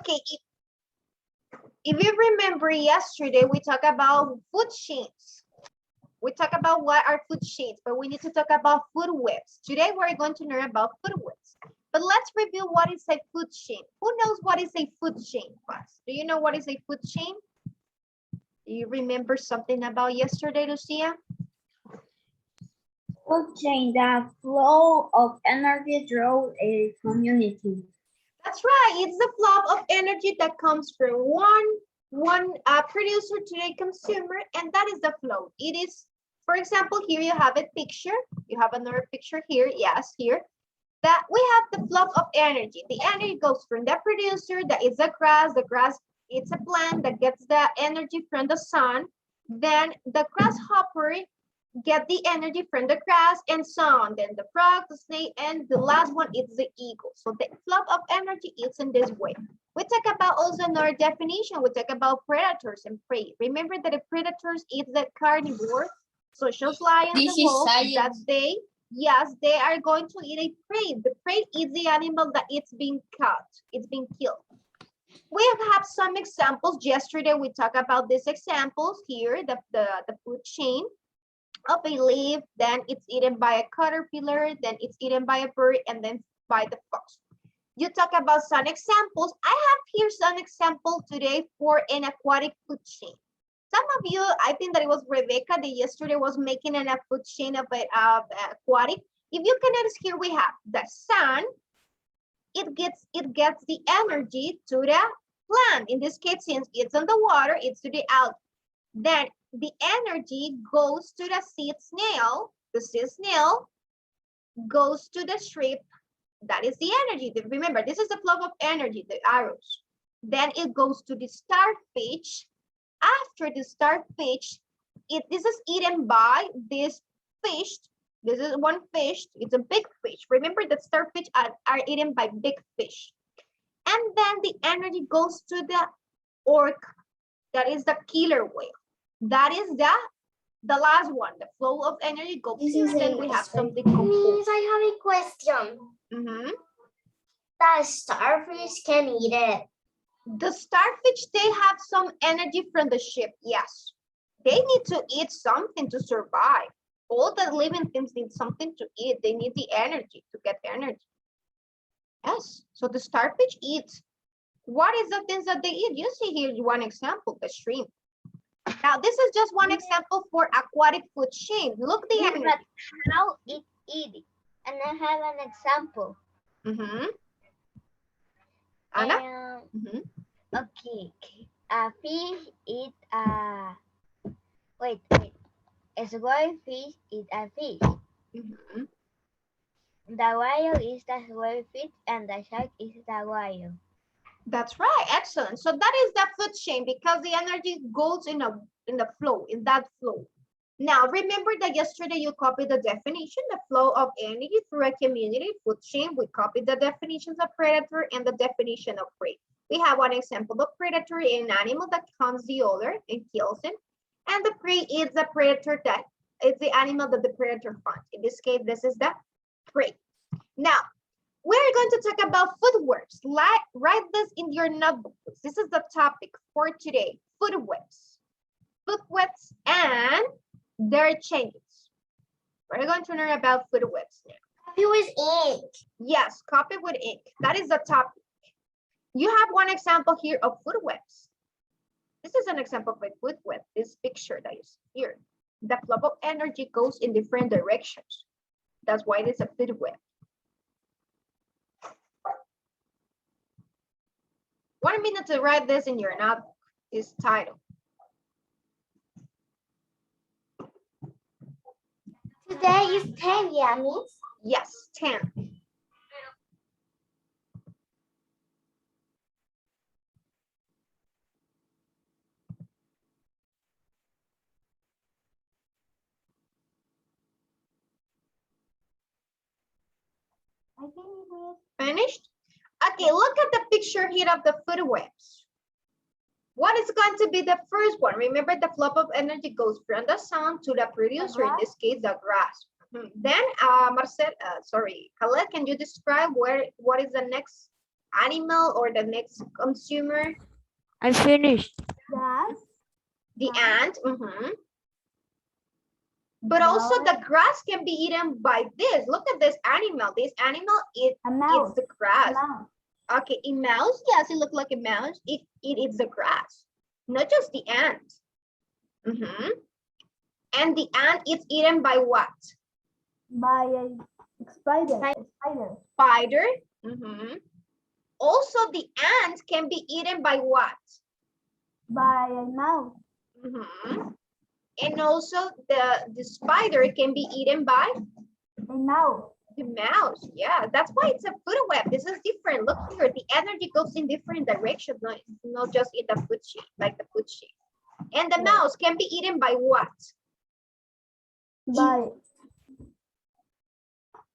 Okay, if you remember yesterday, we talked about food chains. We talked about what are food chains, but we need to talk about food webs. Today, we're going to learn about food webs. But let's review what is a food chain. Who knows what is a food chain, class? Do you know what is a food chain? Do you remember something about yesterday, Lucia? Food chain, the flow of energy through a community. That's right. It's the flow of energy that comes from one producer to a consumer, and that is the flow. It is, for example, here you have a picture. You have another picture here. Yes, here. That we have the flow of energy. The energy goes from the producer, that is the grass. The grass, it's a plant that gets the energy from the sun. Then the grasshopper get the energy from the grass and so on. Then the frog, the snake, and the last one is the eagle. So the flow of energy is in this way. We talk about also another definition. We talk about predators and prey. Remember that the predators eat the carnivore, such as lions and wolves, that they, yes, they are going to eat a prey. The prey is the animal that it's being caught, it's being killed. We have some examples. Yesterday, we talked about these examples here, the food chain of a leaf, then it's eaten by a caterpillar, then it's eaten by a bird, and then by the fox. You talk about some examples. I have here some example today for an aquatic food chain. Some of you, I think that it was Rebecca that yesterday was making a food chain of aquatic. If you can notice here, we have the sun. It gets the energy to the plant. In this case, since it's on the water, it's to the algae. Then the energy goes to the seed snail. The seed snail goes to the shrimp. That is the energy. Remember, this is the flow of energy, the arrows. Then it goes to the starfish. After the starfish, this is eaten by this fish. This is one fish. It's a big fish. Remember that starfish are eaten by big fish. And then the energy goes to the orca. That is the killer whale. That is the last one. The flow of energy goes here. Then we have something composed. I have a question. The starfish can eat it. The starfish, they have some energy from the ship. Yes. They need to eat something to survive. All the living things need something to eat. They need the energy to get energy. Yes. So the starfish eats. What is the things that they eat? You see here one example, the shrimp. Now, this is just one example for aquatic food chain. Look the energy. But how it eat? And I have an example. Anna? Okay. A fish eat a... Wait. A small fish eat a fish. The whale is the small fish and the shark is the whale. That's right. Excellent. So that is the food chain because the energy goes in the flow, in that flow. Now, remember that yesterday you copied the definition, the flow of energy through a community food chain. We copied the definitions of predator and the definition of prey. We have one example of predator, an animal that hunts the other and kills him. And the prey is the predator that is the animal that the predator hunts. In this case, this is the prey. Now, we're going to talk about food webs. Write this in your notebook. This is the topic for today, food webs. Food webs and their changes. We're going to learn about food webs now. Copy with ink. Yes, copy with ink. That is the topic. You have one example here of food webs. This is an example of a food web, this picture that is here. The flow of energy goes in different directions. That's why it is a food web. 1 minute to write this in your notebook. This title. Today is 10, yeah, miss? Yes, 10. Finished? Okay, look at the picture here of the food webs. What is going to be the first one? Remember, the flow of energy goes from the sun to the producer, in this case, the grass. Then, Khaled, can you describe what is the next animal or the next consumer? I finished. Grass. The ant. But also the grass can be eaten by this. Look at this animal. This animal A mouse. eats the grass. Mouse. Okay, a mouse. Yes, it looks like a mouse. It eats the grass, not just the ant. And the ant is eaten by what? By a spider. A spider. Spider. Also, the ant can be eaten by what? By a mouse. And also, the spider can be eaten by A mouse. the mouse. Yeah, that's why it's a food web. This is different. Look here, the energy goes in different directions, not just in the food chain, like the food chain. And the mouse can be eaten by what? By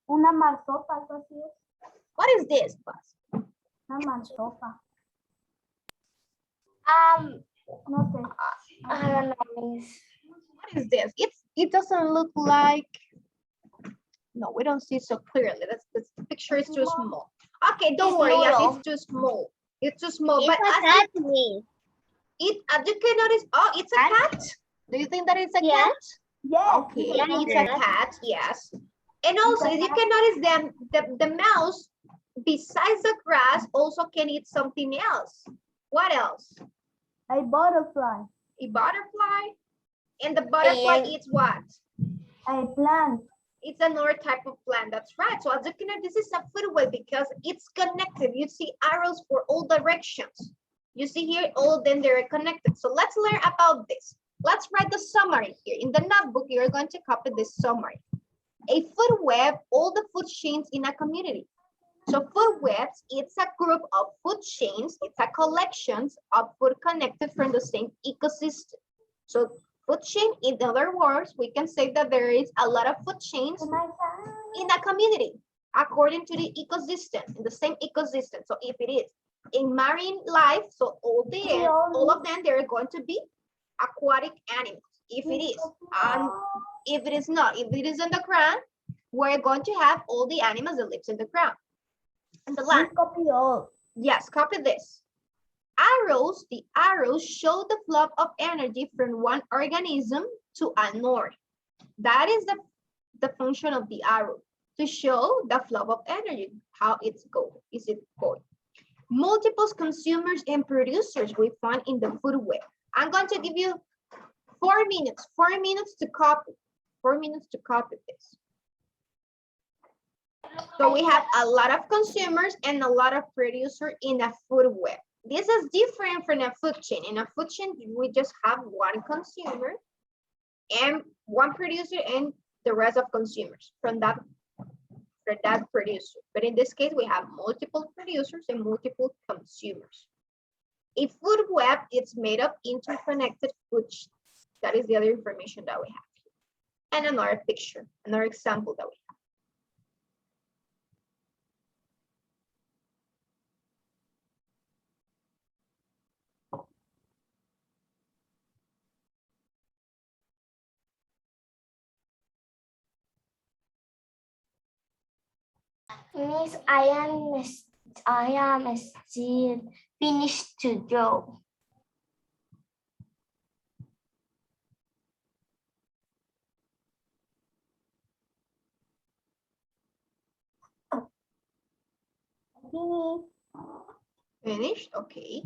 una marsopa, algo así es. What is this, class? Una marsopa. No sé. I don't know, Miss. What is this? It doesn't look like. No, we don't see so clearly. This picture is too small. Okay, don't It's worry. Yes, noodle. it's too small. It's too small. It's But a as cat, Miss. as you can notice, oh, it's a cat. Do you think that it's a Yes. cat? Yes. Okay, Yeah, it's yeah. a cat. Yes. And also, as you can notice, the mouse, besides the grass, also can eat something else. What else? A butterfly. A butterfly. And the butterfly And- eats what? A plant. It's another type of plant. That's right. So as you can know, this is a food web because it's connected. You see arrows for all directions. You see here, all of them, they're connected. So let's learn about this. Let's write the summary here. In the notebook, you're going to copy this summary. A food web, all the food chains in a community. So food webs, it's a group of food chains. It's a collection of food connected from the same ecosystem. So food chain, in other words, we can say that there is a lot of food chains in a community according to the ecosystem, in the same ecosystem. So if it is in marine life, so all of them, they're going to be aquatic animals. If it is, if it is not, if it is on the ground, we're going to have all the animals that lives in the ground. And the land. Please copy all. Yes, copy this. Arrows, the arrows show the flow of energy from one organism to another. That is the function of the arrow, to show the flow of energy, how it's going, is it going. Multiple consumers and producers we find in the food web. I'm going to give you 4 minutes to copy, 4 minutes to copy this. So we have a lot of consumers and a lot of producers in a food web. This is different from a food chain. In a food chain, we just have one consumer and one producer and the rest of consumers from that producer. But in this case, we have multiple producers and multiple consumers. A food web is made of interconnected food chains. That is the other information that we have here. And another picture, another example that we have. Miss, I am still finished to draw. Finished? Okay.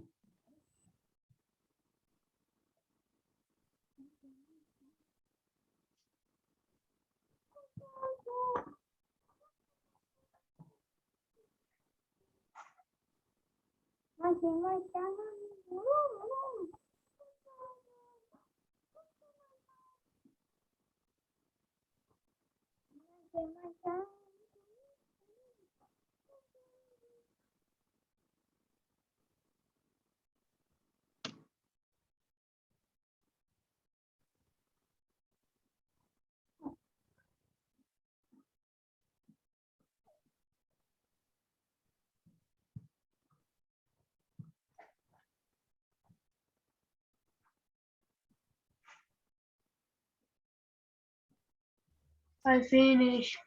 I finished.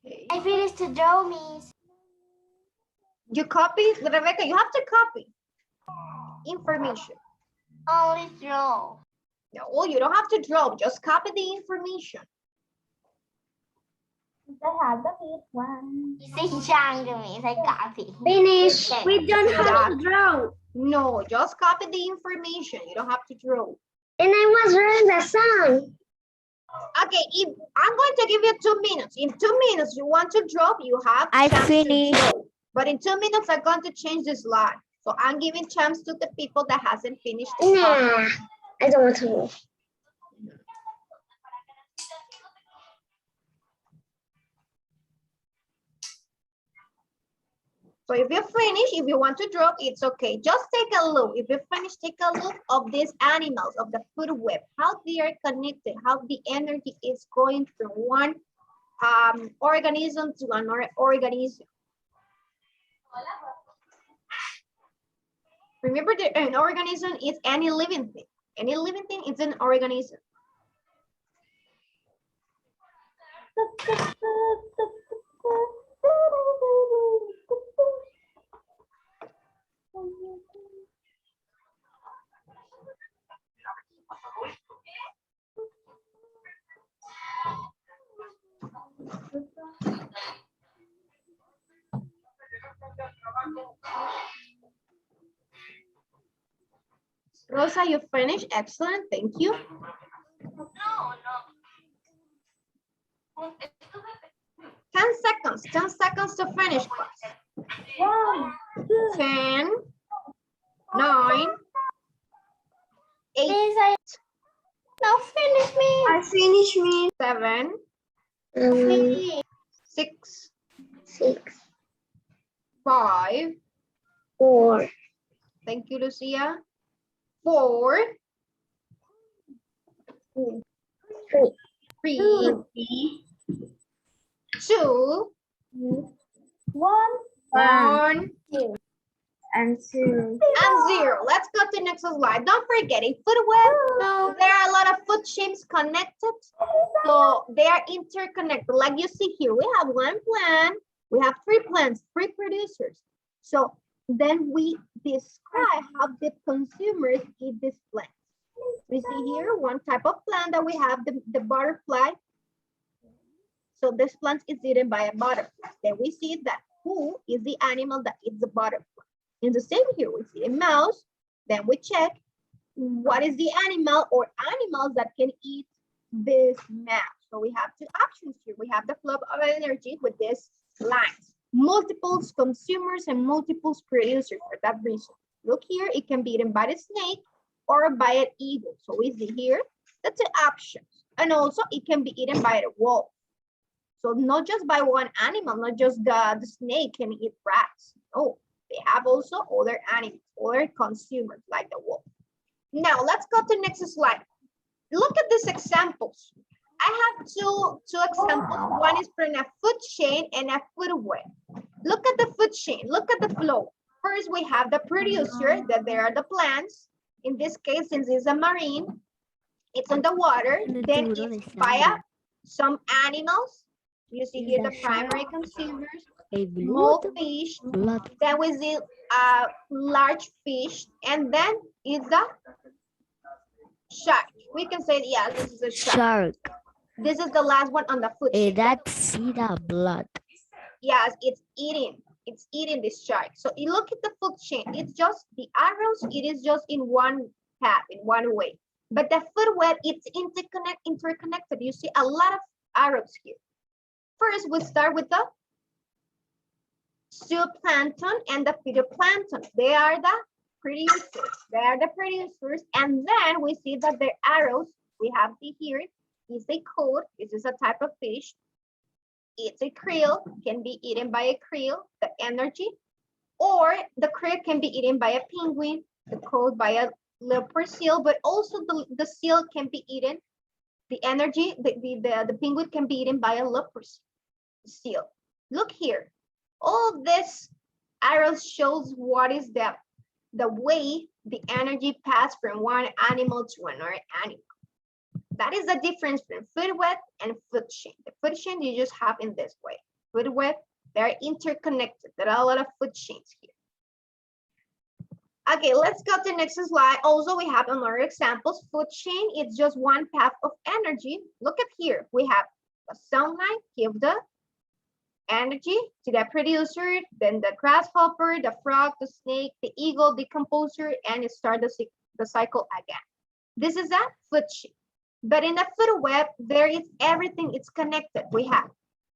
Okay. I finished to draw, Miss. You copy, Rebecca, you have to copy information. Only draw. No, you don't have to draw, just copy the information. I have the big one. You say Chang to me, say copy. Finish. Okay. We don't have to draw. No, just copy the information. You don't have to draw. And I was reading the song. Okay, if I'm going to give you 2 minutes. In 2 minutes, you want to draw, you have I chance to finished. draw. But in 2 minutes, I'm going to change the slide. So I'm giving chance to the people that hasn't finished the copy. I don't want to move. So if you finish, if you want to draw, it's okay. Just take a look. If you finish, take a look of these animals, of the food web, how they are connected, how the energy is going from one organism to another organism. Remember that an organism is any living thing. Any living thing is an organism. Rosa, you finished. Excellent. Thank you. 10 seconds. 10 seconds to finish, class. 10, 9, 8. Now finish me. I finish me. 7, 6, 6, 5. 4, Thank you, Lucia. 4, 3, 3, 2, 1, 1, and 2. and 0. Let's go to the next slide. Don't forget, in food web, there are a lot of food chains connected. So they are interconnected. Like you see here, we have one plant, we have 3 plants, 3 producers. So then we describe how the consumers eat these plants. We see here one type of plant that we have, the butterfly. So this plant is eaten by a butterfly. Then we see that who is the animal that eats the butterfly. In the same here, we see a mouse. Then we check what is the animal or animals that can eat this mouse. So we have 2 options here. We have the flow of energy with these lines. Multiple consumers and multiple producers for that reason. Look here, it can be eaten by the snake or by an eagle. So we see here, that's the options. And also it can be eaten by the wolf. So not just by one animal, not just the snake can eat rats. No, they have also other animals, other consumers like the wolf. Now let's go to the next slide. Look at these examples. I have two examples. One is from a food chain and a food web. Look at the food chain, look at the flow. First, we have the producer, that there are the plants. In this case, since it's a marine, it's on the water. Then it's via some animals. You see here the primary consumers, small fish. Then we see large fish, and then is the shark. We can say, yeah, this is a shark. This is the last one on the food chain. That's the blood. Yes, it's eating this shark. So you look at the food chain, it's just the arrows, it is just in one path, in one way. But the food web, it's interconnected. You see a lot of arrows here. First, we start with the zooplankton and the phytoplankton. They are the producers. They are the producers. And then we see that the arrows, we have the here, is a cod. This is a type of fish. It's a krill, can be eaten by a krill, the energy. Or the krill can be eaten by a penguin, the cod by a leopard seal, but also the seal can be eaten. The energy, the penguin can be eaten by a leopard seal. Look here. All this arrows shows what is the way the energy passed from one animal to another animal. That is the difference between food web and food chain. The food chain you just have in this way. Food web, They're interconnected. There are a lot of food chains here. Okay, let's go to the next slide. Also, we have another examples. Food chain, it's just one path of energy. Look at here. We have the sunlight, give the energy to the producer, then the grasshopper, the frog, the snake, the eagle, the decomposer, and it starts the cycle again. This is a food chain. But in the food web, there is everything, it's connected. We have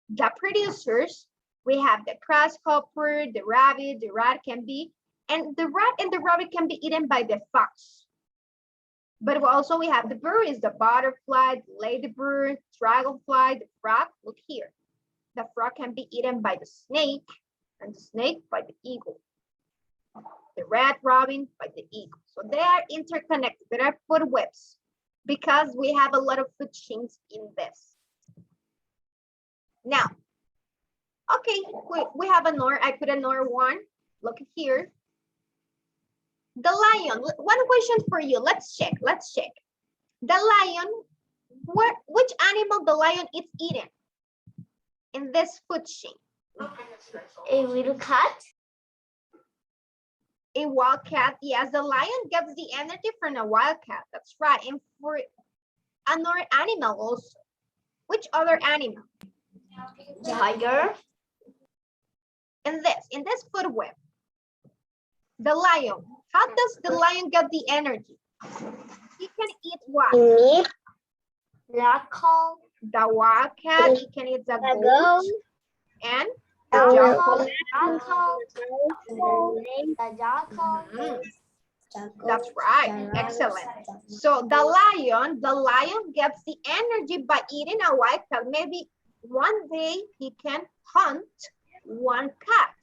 the producers, we have the grasshopper, the rat can be, and the rat and the rabbit can be eaten by the fox. But also we have the birds, the butterfly, the ladybird, dragonfly, the frog. Look here. The frog can be eaten by the snake, and the snake by the eagle. The red robin by the eagle. So they are interconnected. There are food webs because we have a lot of food chains in this. Now, okay, we have another, I put another one. Look here. The lion, one question for you. Let's check. The lion, which animal the lion is eating in this food chain? A little cat. A wild cat. Yes, the lion gets the energy from a wild cat. That's right. And for another animal also. Which other animal? Tiger. In this food web. The lion. How does the lion get the energy? He can eat what? Meat. Jackal. The wild cat. He can eat the goat. goat. And The the jackal. Mhm. That's right. Excellent. So the lion gets the energy by eating a wild cat. Maybe one day he can hunt one cat,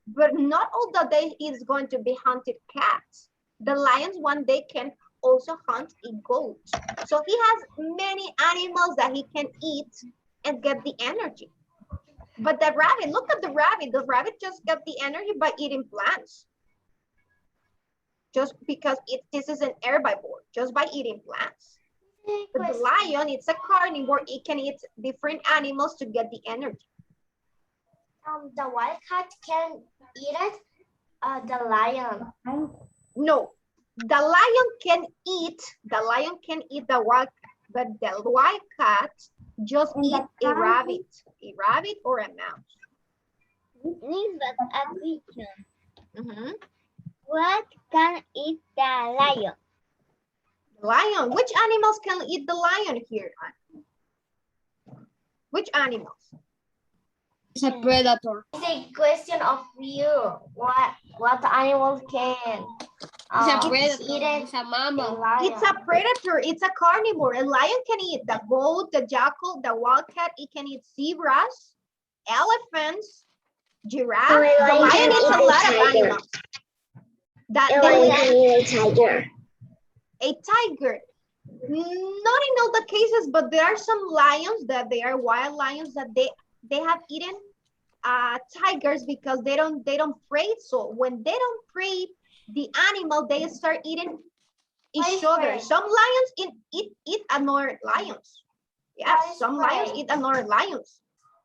but not all the day is going to be hunted cats. The lions one day can also hunt a goat. So he has many animals that he can eat and get the energy. But the rabbit, look at the rabbit just got the energy by eating plants. Just because this is an herbivore, just by eating plants. But the lion, it's a carnivore, it can eat different animals to get the energy. The wild cat can eat it. The lion. No, the lion can eat the wild cat, but the wild cat just eat a rabbit or a mouse. But a question. Mhm. What can eat the lion? Lion, which animals can eat the lion here? Which animals? It's a predator. It's a question of you. What animal can It's a predator. eat it? It's a mammal. It's a predator, it's a carnivore. A lion can eat the goat, the jackal, the wildcat. It can eat zebras, elephants, giraffes. So a The lion lion can eats eat a a lot of tiger. animals. That A tiger. a tiger. Not in all the cases, but there are some lions that they are wild lions that they have eaten tigers because they don't prey. So when they don't prey the animal, they start eating each other. Some lions eat another lions. Yes, some lions eat another lions.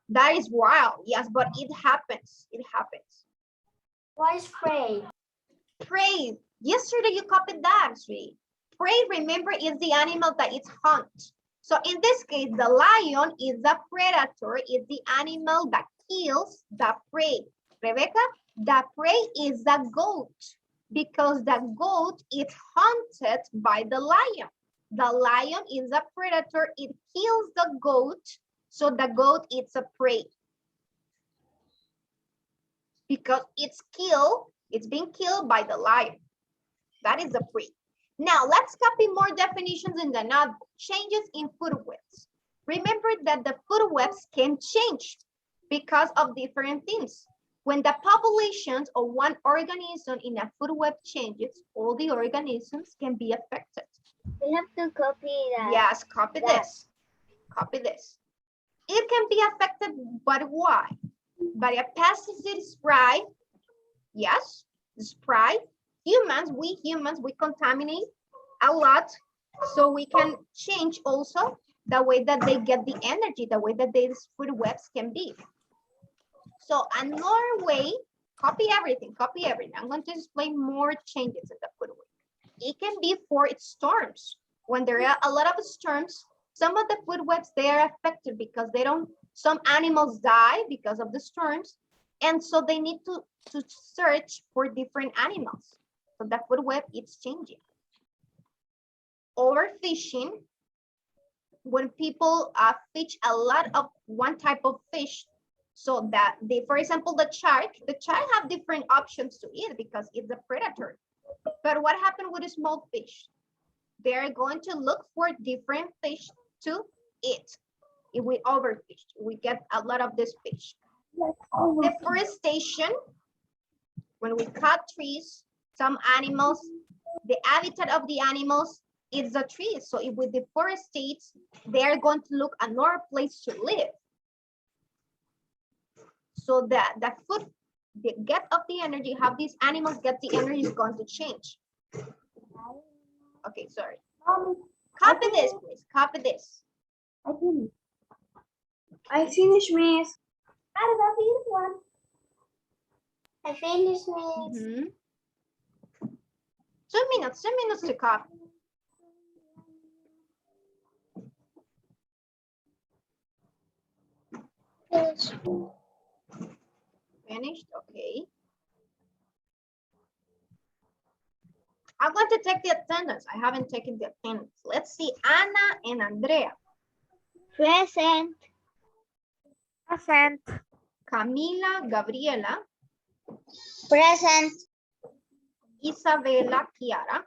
That is wild. Yes, but it happens. It happens. What is prey? Prey. Yesterday you copied that, sweet. Prey, remember, is the animal that is hunt. So in this case, the lion is the predator, is the animal that kills the prey. Rebecca, the prey is the goat because the goat is hunted by the lion. The lion is a predator, it kills the goat, so the goat is a prey. Because it's being killed by the lion. That is the prey. Now, let's copy more definitions in the notebook. Changes in food webs. Remember that the food webs can change because of different things. When the populations of one organism in a food web changes, all the organisms can be affected. We have to copy that. Yes, copy this. Copy this. It can be affected, but why? By a pesticide spray. Yes, spray. We humans, we contaminate a lot, so we can change also the way that they get the energy, the way that these food webs can be. So another way, copy everything, copy everything. I'm going to explain more changes in the food web. It can be for storms. When there are a lot of storms, some of the food webs, they are affected because they don't, some animals die because of the storms. And so they need to search for different animals. So the food web is changing. Overfishing, when people fish a lot of one type of fish, so that they, for example, the shark have different options to eat because it's a predator. But what happened with a small fish? They're going to look for different fish to eat. If we overfish, we get a lot of this fish. Deforestation, when we cut trees, some animals, the habitat of the animals is the trees. So if we deforestate, they're going to look another place to live. So that the food, the get of the energy, how these animals get the energy is going to change. Okay, sorry. Copy this, please. Copy this. I finished, miss. I finished, miss. Mhm. 2 minutes to copy. Finished, okay. I'm going to take the attendance. I haven't taken the attendance. Let's see, Ana and Andrea. Present. Present. Camila, Gabriela, Present. Isabela, Kiara.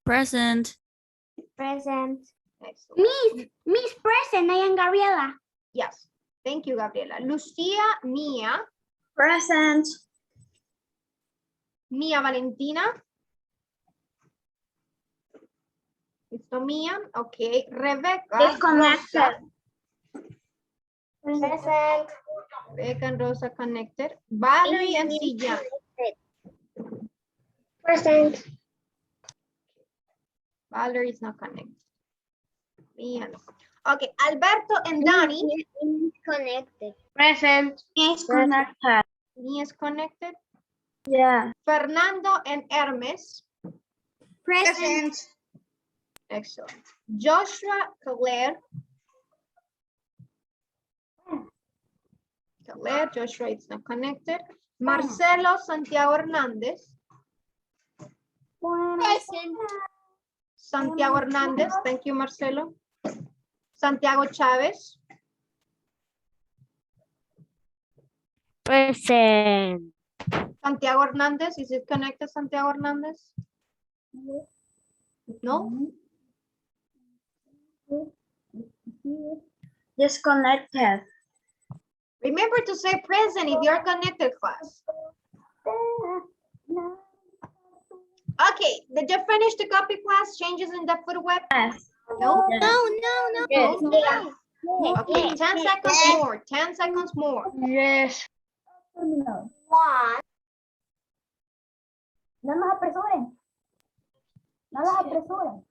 Present. Present. Excellent. Miss Present, I am Gabriela. Yes, thank you, Gabriela. Lucia, Mia, Present. Mia Valentina. Listo, Mia. Okay, Rebecca. Disconnected. Rosa. Present. Rebecca and Rosa connected. Valerie and Silla. Present. Valerie is not connected. Mia no. Okay, Alberto and Danny. Connected. Present. Disconnected. Mia is connected. Yeah. Fernando and Hermes. Present. Excellent. Joshua, Claire. Claire, Joshua is not connected. Marcelo, Santiago Hernandez. Present. Santiago Hernandez, thank you, Marcelo. Santiago Chavez. Present. Santiago Hernandez, is it connected, Santiago Hernandez? No? Disconnected. Remember to say present if you're connected, class. Okay, did you finish the copy, class? Changes in the food web? Yes. No? No. Yes. Okay, 10 seconds more, 10 seconds more. Yes. One. No nos apresuren. No los apresuren.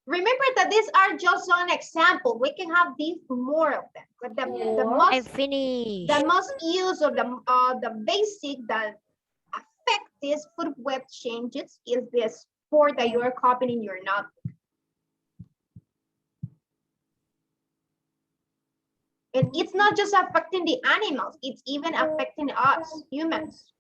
Remember that these are just one example. We can have these more of them. But the I most finished. the most used or the basic that affect these food web changes is this four that you are copying in your notebook. And it's not just affecting the animals, it's even affecting us, humans.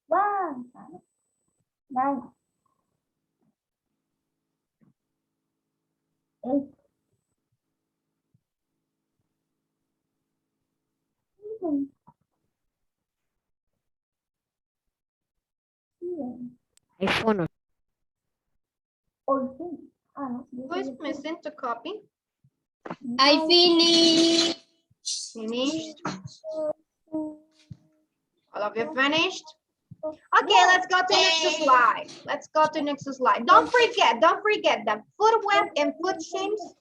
One. Nine. 8. 7. 7. iPhone. 14. Who is missing to copy? I finished. Finished. All of you finished? Okay, let's go to next slide. Let's go to next slide. Don't forget that food web and food chains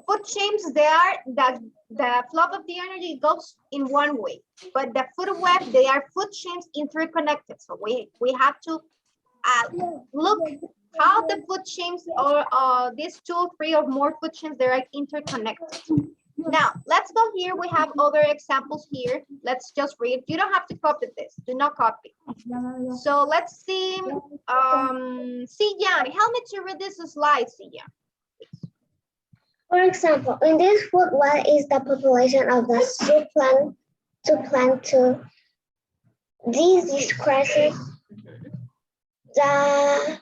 Food chains, they are the flow of the energy goes in one way, but the food web, they are food chains interconnected. So we have to look how the food chains or these 2, 3 or more food chains, they are interconnected. Now let's go here. We have other examples here. Let's just read. You don't have to copy this. Do not copy. So let's see. Siyan, help me to read this slide, Siyan. For example, in this food, what is the population of the zooplankton? This describes the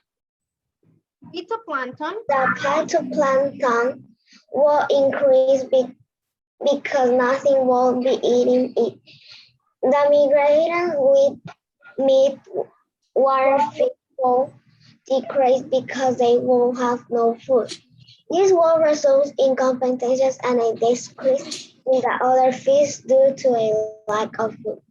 Phytoplankton. phytoplankton will increase because nothing will be eating it. The migration with meat water fish will decrease because they will have no food. This will result in compensations and a decrease in the other fish due to a lack of food.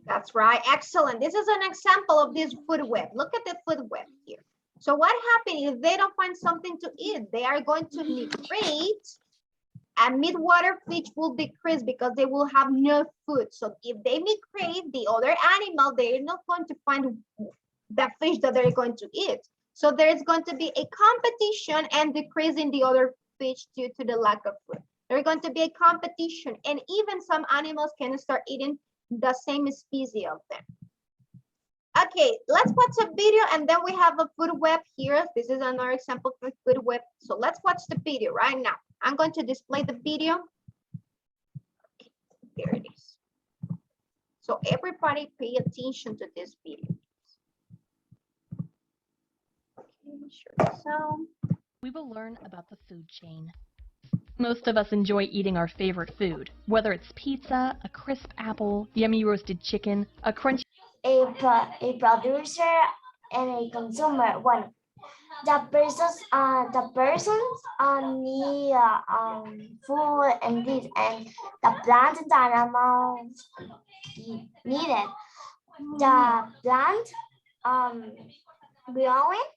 That's right. Excellent. This is an example of this food web. Look at the food web here. So what happens if they don't find something to eat? They are going to migrate, and mid-water fish will decrease because they will have no food. So if they migrate, the other animal, they're not going to find the fish that they're going to eat. So there's going to be a competition and decrease in the other fish due to the lack of food. There's going to be a competition, and even some animals can start eating the same species of them. Okay, let's watch a video and then we have a food web here. This is another example for food web. So let's watch the video right now. I'm going to display the video. Okay, there it is. So everybody pay attention to this video. Okay, sure the sound. We will learn about the food chain. Most of us enjoy eating our favorite food, whether it's pizza, a crisp apple, yummy roasted chicken, a crunchy A producer and a consumer. One, the persons need food and this, and the plant and the animals need it. The plant growing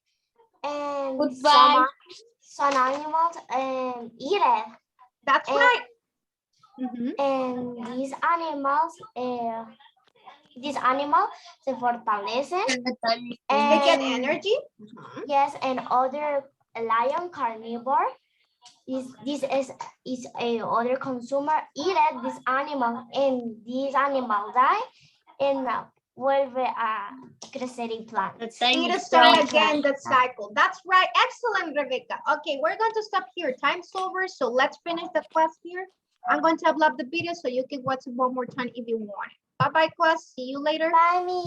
and some animals eat it. That's And- right. Mhm. And these animals se fortalecen. They get energy. Mhm. Yes, and other lion carnivore. This is a other consumer eat it, this animal, and this animal die and vuelve a crecer y plant. Need to start again the cycle. That's right. Excellent, Rebecca. Okay, we're going to stop here. Time's over, so let's finish the class here. I'm going to upload the video so you can watch it one more time if you want. Bye-bye, class. See you later. Bye, me.